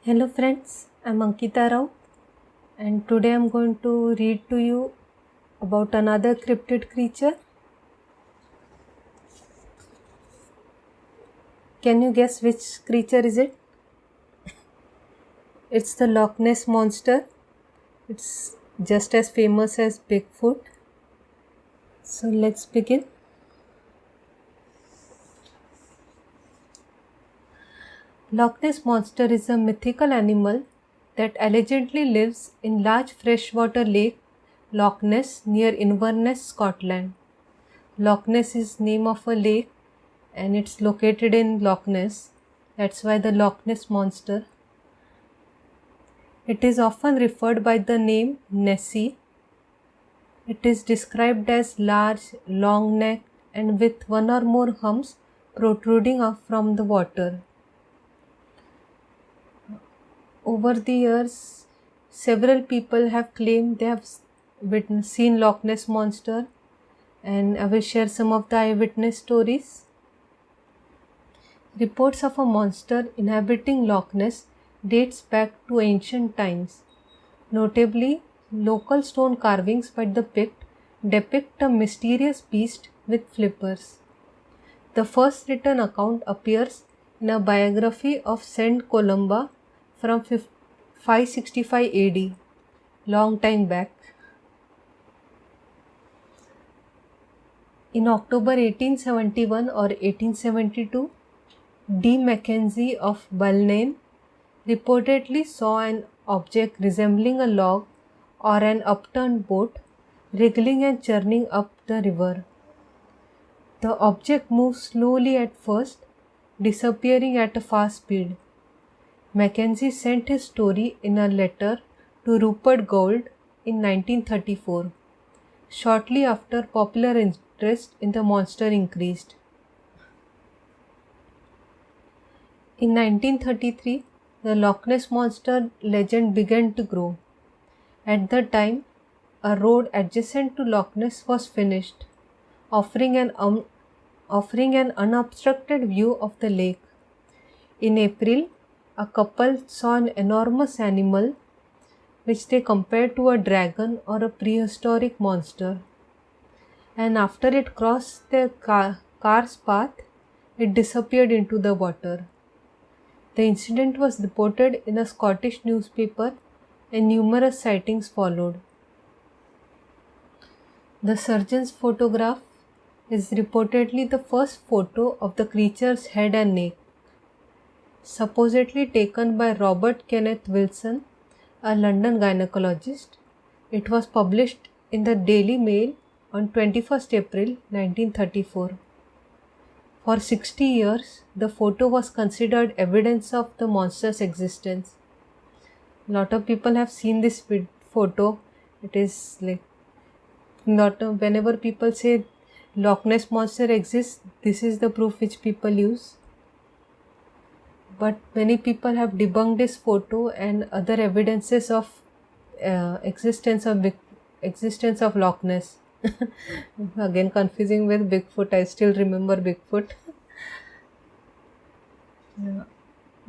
Hello friends, I'm Ankita Rao and today I'm going to read to you about another cryptid creature. Can you guess which creature is it? It's the Loch Ness Monster. It's just as famous as Bigfoot. So let's begin. Loch Ness Monster is a mythical animal that allegedly lives in large freshwater lake Loch Ness near Inverness, Scotland. Loch Ness is name of a lake and it's located in Loch Ness. That's why the Loch Ness Monster. It is often referred by the name Nessie. It is described as large, long neck and with one or more humps protruding up from the water. Over the years, several people have claimed they have seen Loch Ness Monster, and I will share some of the eyewitness stories. Reports of a monster inhabiting Loch Ness dates back to ancient times. Notably, local stone carvings by the Pict depict a mysterious beast with flippers. The first written account appears in a biography of Saint Columba from 565 AD, long time back. In October 1871 or 1872, D. Mackenzie of Balnain reportedly saw an object resembling a log or an upturned boat wriggling and churning up the river. The object moved slowly at first, disappearing at a fast speed. Mackenzie sent his story in a letter to Rupert Gould in 1934. Shortly after, popular interest in the monster increased. In 1933, the Loch Ness Monster legend began to grow. At the time, a road adjacent to Loch Ness was finished, offering an unobstructed view of the lake. In April, a couple saw an enormous animal which they compared to a dragon or a prehistoric monster. And after it crossed their car's path, it disappeared into the water. The incident was reported in a Scottish newspaper and numerous sightings followed. The surgeon's photograph is reportedly the first photo of the creature's head and neck. Supposedly taken by Robert Kenneth Wilson, a London gynecologist, it was published in the Daily Mail on 21st April 1934. For 60 years, the photo was considered evidence of the monster's existence. A lot of people have seen this photo. It is like whenever people say Loch Ness Monster exists, this is the proof which people use. But many people have debunked this photo and other evidences of existence of Loch Ness. Again, confusing with Bigfoot. I still remember Bigfoot.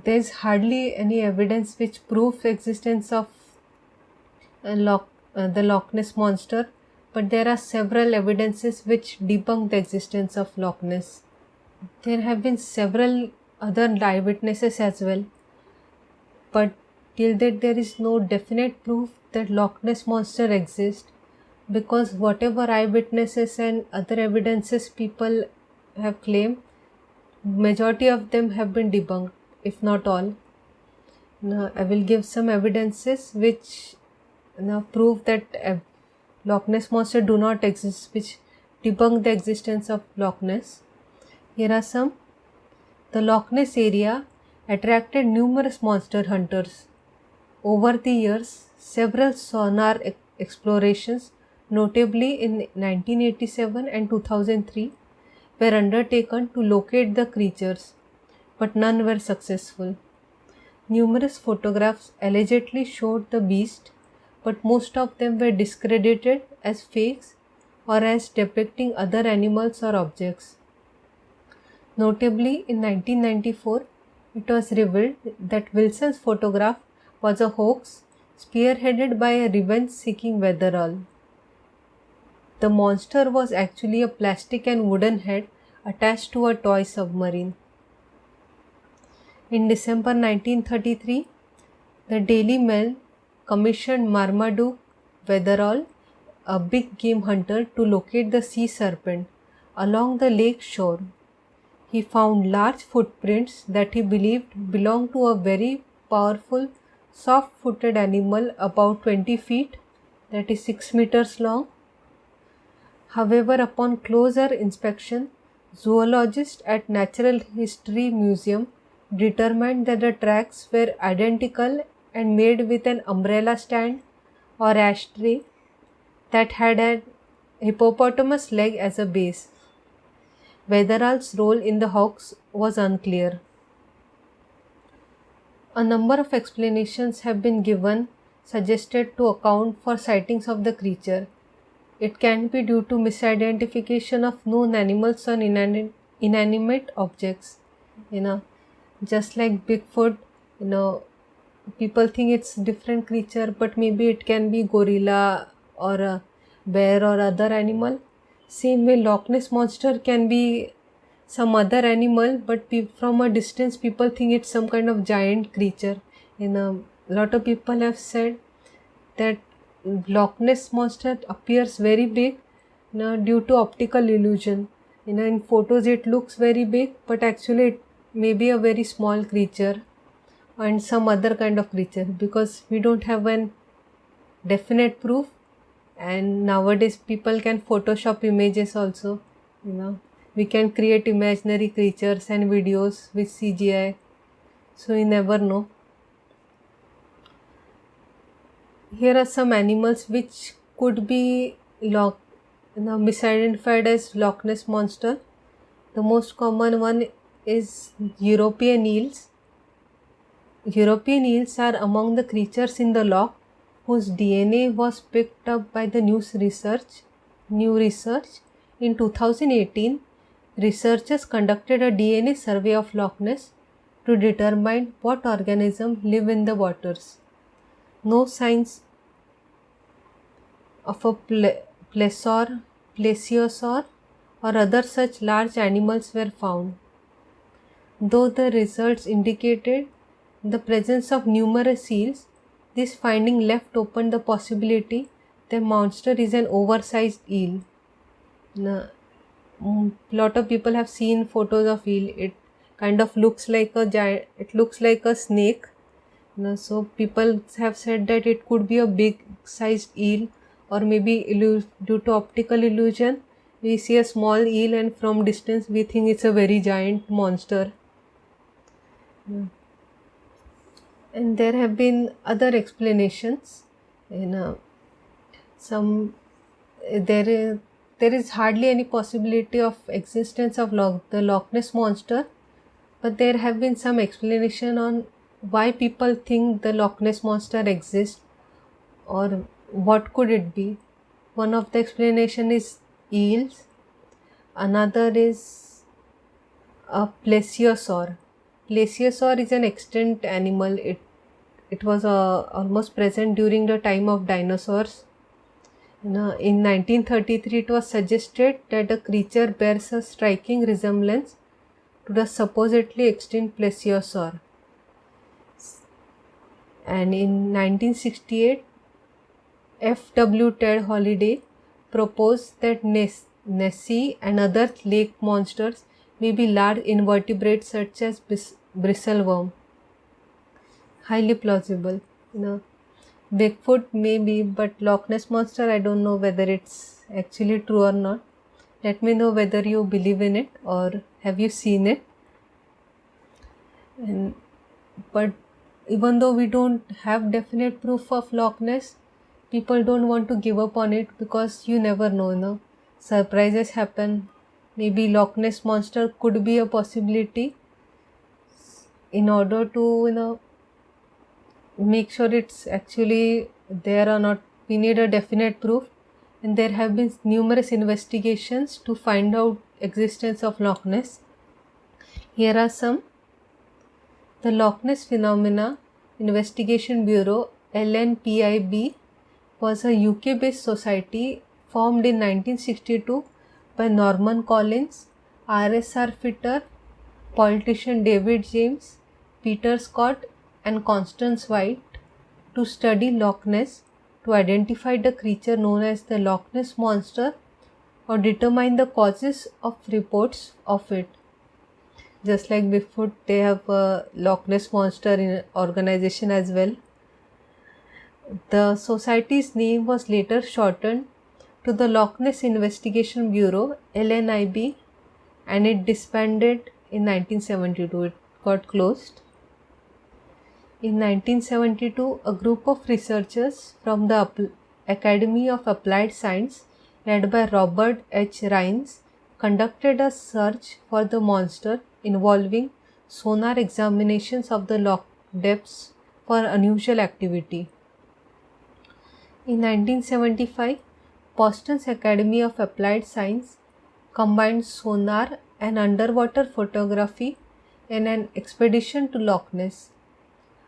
There's hardly any evidence which proves existence of the Loch Ness Monster, but there are several evidences which debunk the existence of Loch Ness. There have been several other eyewitnesses as well, but till that there is no definite proof that Loch Ness Monster exists, because whatever eyewitnesses and other evidences people have claimed, majority of them have been debunked, if not all. Now I will give some evidences which prove that Loch Ness Monster do not exist, which debunk the existence of Loch Ness. Here are some. The Loch Ness area attracted numerous monster hunters. Over the years, several sonar explorations, notably in 1987 and 2003, were undertaken to locate the creatures, but none were successful. Numerous photographs allegedly showed the beast, but most of them were discredited as fakes or as depicting other animals or objects. Notably, in 1994, it was revealed that Wilson's photograph was a hoax spearheaded by a revenge-seeking Weatherall. The monster was actually a plastic and wooden head attached to a toy submarine. In December 1933, the Daily Mail commissioned Marmaduke Weatherall, a big game hunter, to locate the sea serpent along the lake shore. He found large footprints that he believed belonged to a very powerful, soft-footed animal about 20 feet, that is 6 meters long. However, upon closer inspection, zoologists at Natural History Museum determined that the tracks were identical and made with an umbrella stand or ashtray that had a hippopotamus leg as a base. Weatherall's role in the hoax was unclear. A number of explanations have been given suggested to account for sightings of the creature. It can be due to misidentification of known animals or inanimate objects. Just like Bigfoot, people think it's different creature, but maybe it can be gorilla or a bear or other animal. Same way, Loch Ness monster can be some other animal, but from a distance people think it's some kind of giant creature. A lot of people have said that Loch Ness monster appears very big due to optical illusion. In photos it looks very big, but actually it may be a very small creature and some other kind of creature, because we don't have an definite proof. And nowadays people can Photoshop images also. We can create imaginary creatures and videos with CGI, so you never know. Here are some animals which could be misidentified as Loch Ness monster. The most common one is European eels. European eels are among the creatures in the loch whose DNA was picked up by the new research. In 2018, researchers conducted a DNA survey of Loch Ness to determine what organisms live in the waters. No signs of a plesiosaur or other such large animals were found, though the results indicated the presence of numerous seals. This finding left open the possibility the monster is an oversized eel. Lot of people have seen photos of eel. It kind of looks like a giant. It looks like a snake. So people have said that it could be a big-sized eel, or maybe due to optical illusion, we see a small eel and from distance we think it's a very giant monster. And there have been other explanations. There is hardly any possibility of existence of the Loch Ness monster, but there have been some explanation on why people think the Loch Ness monster exists, or what could it be. One of the explanation is eels. Another is a plesiosaur. Plesiosaur is an extinct animal. It was almost present during the time of dinosaurs. In 1933, it was suggested that the creature bears a striking resemblance to the supposedly extinct plesiosaur. And in 1968, F.W. Ted Holiday proposed that Nessie and other lake monsters may be large invertebrates such as bristleworm. Highly plausible. Bigfoot maybe, but Loch Ness monster, I don't know whether it's actually true or not. Let me know whether you believe in it or have you seen it. But even though we don't have definite proof of Loch Ness, people don't want to give up on it, because you never know. Surprises happen. Maybe Loch Ness monster could be a possibility. In order to make sure it's actually there or not, we need a definite proof, and there have been numerous investigations to find out existence of Loch Ness. Here are some. The Loch Ness Phenomena Investigation Bureau (LNPIB) was a UK-based society formed in 1962 by Norman Collins, R.S.R. Fitter, politician David James, Peter Scott, and Constance White to study Loch Ness, to identify the creature known as the Loch Ness Monster or determine the causes of reports of it. Just like Bigfoot, they have a Loch Ness Monster in organization as well. The society's name was later shortened to the Loch Ness Investigation Bureau (LNIB), and it disbanded in 1972. It got closed. In 1972, a group of researchers from the Academy of Applied Science, led by Robert H. Rines, conducted a search for the monster involving sonar examinations of the loch depths for unusual activity. In 1975, Boston's Academy of Applied Science combined sonar and underwater photography in an expedition to Loch Ness.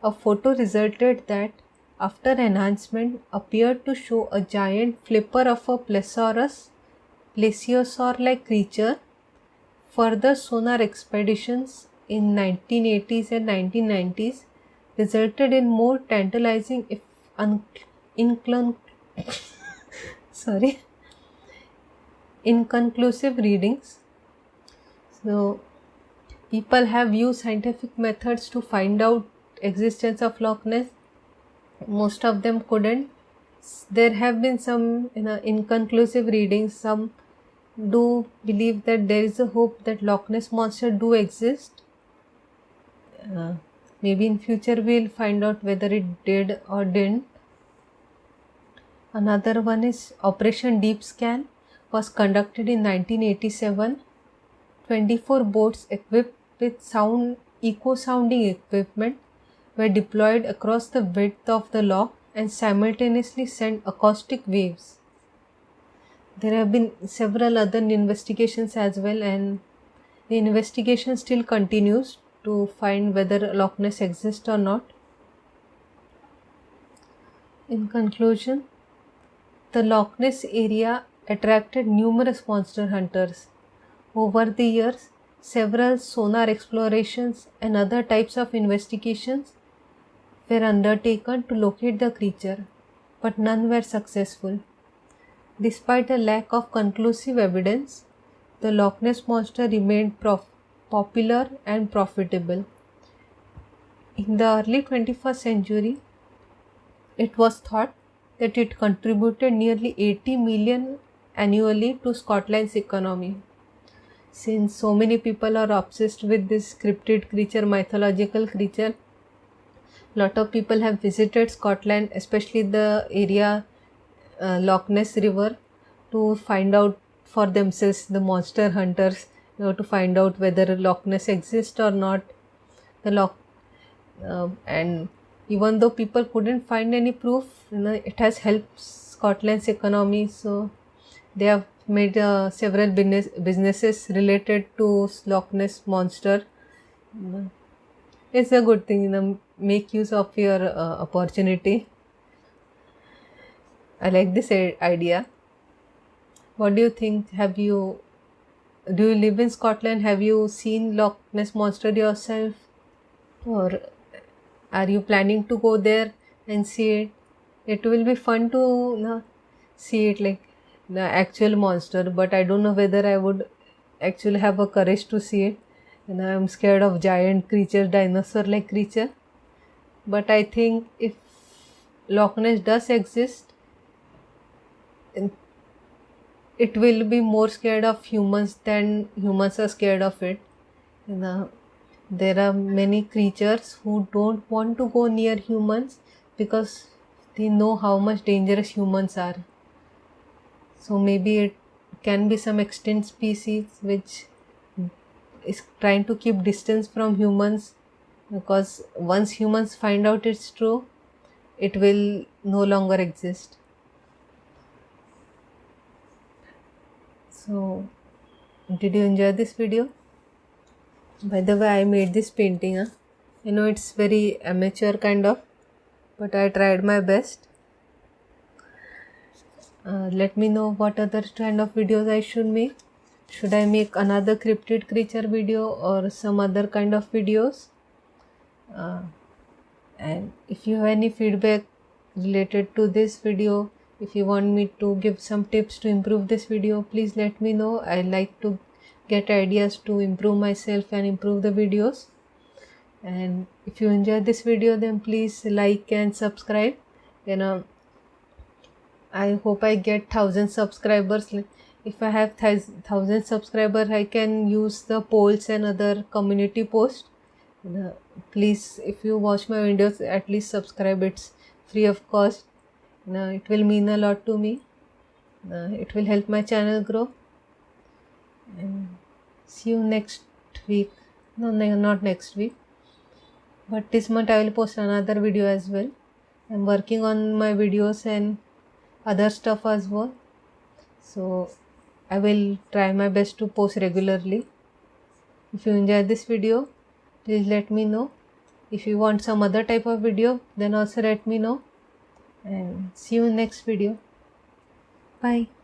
A photo resulted that, after enhancement, appeared to show a giant flipper of a plesiosaur-like creature. Further sonar expeditions in 1980s and 1990s resulted in more tantalizing, if inconclusive readings. So people have used scientific methods to find out existence of Loch Ness. Most of them couldn't. There have been some inconclusive readings. Some do believe that there is a hope that Loch Ness Monster do exist. Maybe in future we'll find out whether it did or didn't. Another one is Operation Deep Scan, was conducted in 1987. 24 boats equipped with echo-sounding equipment were deployed across the width of the loch and simultaneously sent acoustic waves. There have been several other investigations as well, and the investigation still continues to find whether Loch Ness exists or not. In conclusion, the Loch Ness area attracted numerous monster hunters. Over the years, several sonar explorations and other types of investigations were undertaken to locate the creature, but none were successful. Despite a lack of conclusive evidence, the Loch Ness Monster remained popular and profitable. In the early 21st century, it was thought that it contributed nearly 80 million annually to Scotland's economy. Since so many people are obsessed with this cryptid creature, mythological creature, lot of people have visited Scotland, especially the area Loch Ness River, to find out for themselves, the monster hunters, to find out whether Loch Ness exists or not. And even though people couldn't find any proof, it has helped Scotland's economy. So they have made several businesses related to Loch Ness Monster. It's a good thing, make use of your opportunity. I like this idea. What do you think? Do you live in Scotland? Have you seen Loch Ness Monster yourself? Or are you planning to go there and see it? It will be fun to see it, like the actual monster, but I don't know whether I would actually have a courage to see it. I'm scared of giant creature, dinosaur-like creature. But I think if Loch Ness does exist, it will be more scared of humans than humans are scared of it. There are many creatures who don't want to go near humans because they know how much dangerous humans are. So maybe it can be some extinct species which is trying to keep distance from humans, because once humans find out it's true, it will no longer exist. So, did you enjoy this video? By the way, I made this painting. I know it's very amateur kind of, but I tried my best. Let me know what other kind of videos I should make. Should I make another cryptid creature video or some other kind of videos? And if you have any feedback related to this video, if you want me to give some tips to improve this video, please let me know. I like to get ideas to improve myself and improve the videos. And if you enjoyed this video, then please like and subscribe. I hope I get 1,000 subscribers. If I have 1,000 subscribers, I can use the polls and other community posts. Please, if you watch my videos, at least subscribe. It's free of cost. It will mean a lot to me. It will help my channel grow. And see you next week. No, not next week, but this month I will post another video as well. I'm working on my videos and other stuff as well, so I will try my best to post regularly. If you enjoyed this video, please let me know. If you want some other type of video, then also let me know. And see you in next video. Bye.